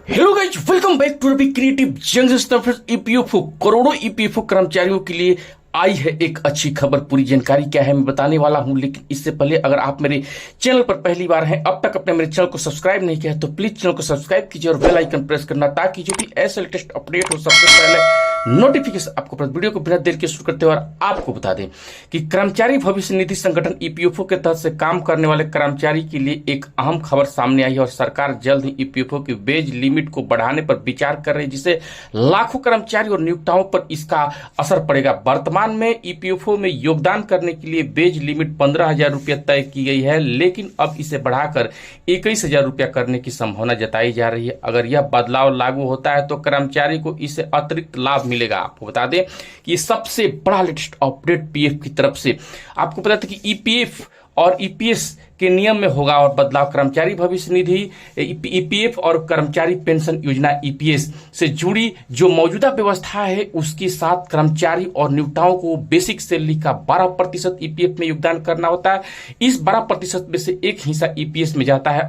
Hello guys, welcome back to Ravi creative junction. EPFO करोड़ों EPFO कर्मचारियों के लिए आई है एक अच्छी खबर। पूरी जानकारी क्या है मैं बताने वाला हूं, लेकिन इससे पहले अगर आप मेरे चैनल पर पहली बार हैं, अब तक अपने मेरे चैनल को सब्सक्राइब नहीं किया है तो प्लीज चैनल को सब्सक्राइब कीजिए और बेल आइकन प्रेस करना, ताकि जो भी ऐसे लेटेस्ट अपडेट हो सबसे पहले नोटिफिकेशन आपको वीडियो को बिना देर के शुरू करते हुए। और आपको बता दें कि कर्मचारी भविष्य निधि संगठन ईपीएफओ के तहत से काम करने वाले कर्मचारी के लिए एक अहम खबर सामने आई है और सरकार जल्द ही ईपीएफओ की वेज लिमिट को बढ़ाने पर विचार कर रही है, जिससे लाखों कर्मचारी और नियोक्ताओं पर इसका असर पड़ेगा। वर्तमान में ईपीएफओ में योगदान करने के लिए वेज लिमिट 15,000 रुपया तय की गई है, लेकिन अब इसे बढ़ाकर 21,000 रुपया करने की संभावना जताई जा रही है। अगर यह बदलाव लागू होता है तो कर्मचारी को इससे अतिरिक्त लाभ मिलेगा। आपको बता दें कि ये सबसे बड़ा लेटेस्ट अपडेट पीएफ की तरफ से। आपको पता था कि ईपीएफ और ईपीएस के नियम में होगा और बदलाव। कर्मचारी भविष्य निधि ईपीएफ और कर्मचारी पेंशन योजना ईपीएस से जुड़ी जो मौजूदा व्यवस्था है, उसके साथ कर्मचारी और नियोक्ताओं को बेसिक सैलरी का 12% ईपीएफ में योगदान करना होता है। इस 12% में से एक हिस्सा ईपीएस में जाता है।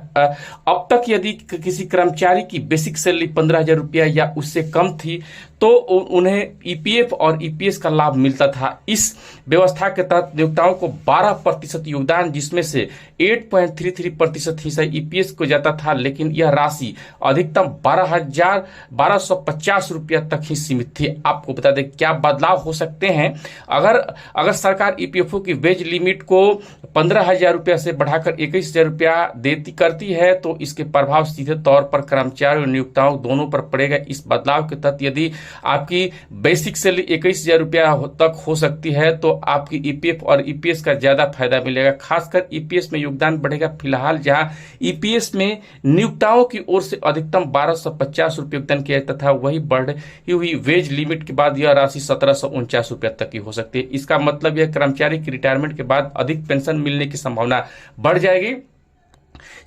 अब तक यदि किसी कर्मचारी की बेसिक सैलरी 15,000 रुपया या उससे कम थी तो उन्हें ईपीएफ और ईपीएस का लाभ मिलता था। इस व्यवस्था के तहत नियोक्ताओं को 12% योगदान, जिसमें से 8.33% हिस्सा ईपीएस को जाता था, लेकिन यह राशि अधिकतम 12,250 रुपया तक ही सीमित थी। आपको बता दें क्या बदलाव हो सकते हैं अगर सरकार ईपीएफओ की वेज लिमिट को 15,000 रुपया से बढ़ाकर 21,000 रुपया देती करती है तो इसके प्रभाव सीधे तौर पर कर्मचारी और नियोक्ताओं दोनों पर पड़ेगा। इस बदलाव के तहत यदि आपकी बेसिक सैलरी 21,000 रुपया तक हो सकती है तो आपकी ईपीएफ और ईपीएस का ज्यादा फायदा मिलेगा। खासकर ईपीएस में योगदान बढ़ेगा। फिलहाल जहां ईपीएस में नियोक्ताओं की ओर से अधिकतम 1,250 रुपये योगदान किया जाता था, वही बढ़ी हुई वेज लिमिट के बाद यह राशि 1,749 रुपया तक की हो सकती है। इसका मतलब यह कर्मचारी की रिटायरमेंट के बाद अधिक पेंशन मिलने की संभावना बढ़ जाएगी।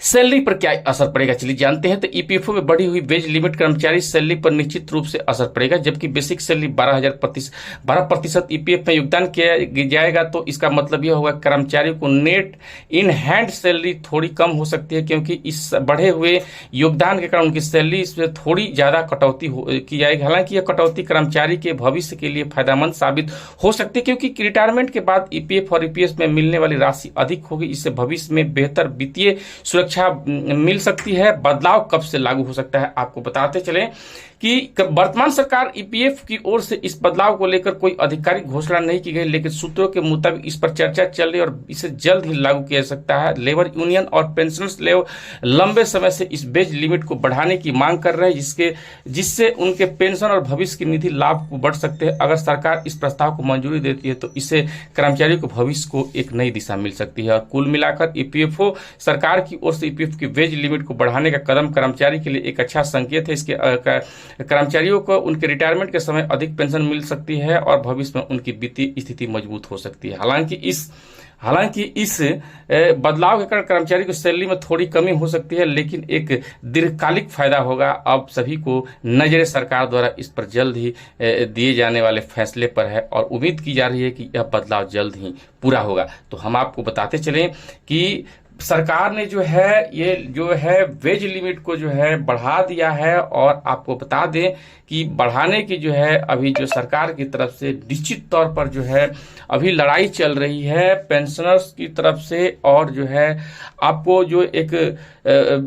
सैलरी पर क्या असर पड़ेगा चलिए जानते हैं। तो ईपीएफओ में बढ़ी हुई वेज लिमिट कर्मचारी सैलरी पर निश्चित रूप से असर पड़ेगा। जबकि बेसिक सैलरी 12% ईपीएफ में योगदान किया जाएगा तो इसका मतलब यह होगा कर्मचारी को नेट इन हैंड सैलरी थोड़ी कम हो सकती है, क्योंकि इस बढ़े हुए योगदान के कारण उनकी सैलरी इसमें थोड़ी ज्यादा कटौती की जाएगी। हालांकि यह कटौती कर्मचारी के भविष्य के लिए फायदेमंद साबित हो सकती है, क्योंकि रिटायरमेंट के बाद ईपीएफ और ईपीएस में मिलने वाली राशि अधिक होगी। इससे भविष्य में बेहतर वित्तीय सुरक्षा मिल सकती है। बदलाव कब से लागू हो सकता है आपको बताते चले कि वर्तमान सरकार ईपीएफ की ओर से इस बदलाव को लेकर कोई आधिकारिक घोषणा नहीं की गई, लेकिन सूत्रों के मुताबिक इस पर चर्चा चल रही है और इसे जल्द ही लागू किया जा सकता है। लेबर यूनियन और पेंशनर्स लंबे समय से इस वेज लिमिट को बढ़ाने की मांग कर रहे हैं, जिससे उनके पेंशन और भविष्य की निधि लाभ को बढ़ सकते हैं। अगर सरकार इस प्रस्ताव को मंजूरी देती है तो इससे कर्मचारियों को भविष्य को एक नई दिशा मिल सकती है। और कुल मिलाकर ईपीएफओ सरकार की ओर से ईपीएफ की वेज लिमिट को बढ़ाने का कदम कर्मचारी के लिए एक अच्छा संकेत है। इसके कर्मचारियों को उनके रिटायरमेंट के समय अधिक पेंशन मिल सकती है और भविष्य में उनकी वित्तीय स्थिति मजबूत हो सकती है। हालांकि इस बदलाव के कारण कर्मचारी की सैलरी में थोड़ी कमी हो सकती है, लेकिन एक दीर्घकालिक फायदा होगा। अब सभी को नजर सरकार द्वारा इस पर जल्द ही दिए जाने वाले फैसले पर है और उम्मीद की जा रही है कि यह बदलाव जल्द ही पूरा होगा। तो हम आपको बताते चलें कि सरकार ने जो है वेज लिमिट को जो है बढ़ा दिया है। और आपको बता दें कि बढ़ाने की जो है अभी जो सरकार की तरफ से निश्चित तौर पर जो है अभी लड़ाई चल रही है पेंशनर्स की तरफ से, और जो है आपको जो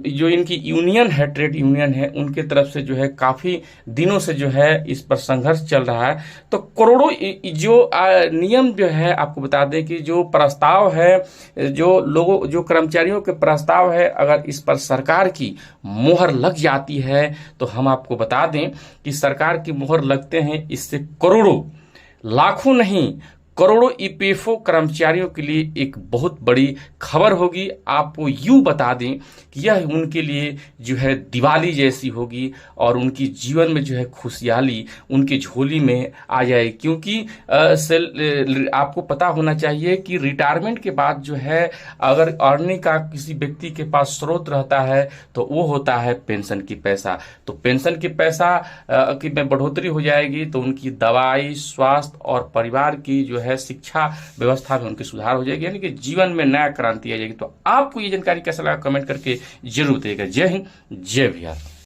जो इनकी यूनियन है, ट्रेड यूनियन है, उनके तरफ से जो है काफी दिनों से जो है इस पर संघर्ष चल रहा है। तो करोड़ों जो नियम जो है आपको बता दें कि जो प्रस्ताव है, जो कर्मचारियों के प्रस्ताव है, अगर इस पर सरकार की मुहर लग जाती है तो हम आपको बता दें कि सरकार की मुहर लगते हैं इससे करोड़ों, लाखों नहीं करोड़ों ईपीएफओ कर्मचारियों के लिए एक बहुत बड़ी खबर होगी। आपको यूं बता दें कि यह उनके लिए जो है दिवाली जैसी होगी और उनकी जीवन में जो है खुशहाली उनकी झोली में आ जाए, क्योंकि आपको पता होना चाहिए कि रिटायरमेंट के बाद जो है अगर अर्निंग का किसी व्यक्ति के पास स्रोत रहता है तो वो होता है पेंशन की पैसा। तो पेंशन की पैसा की में बढ़ोतरी हो जाएगी तो उनकी दवाई, स्वास्थ्य और परिवार की जो है शिक्षा व्यवस्था में उनकी सुधार हो जाएगी, यानी कि जीवन में नया क्रांति आ जाएगी। तो आपको ये जानकारी कैसा लगा कमेंट करके जरूर बताइएगा। जय हिंद, जय बिहार।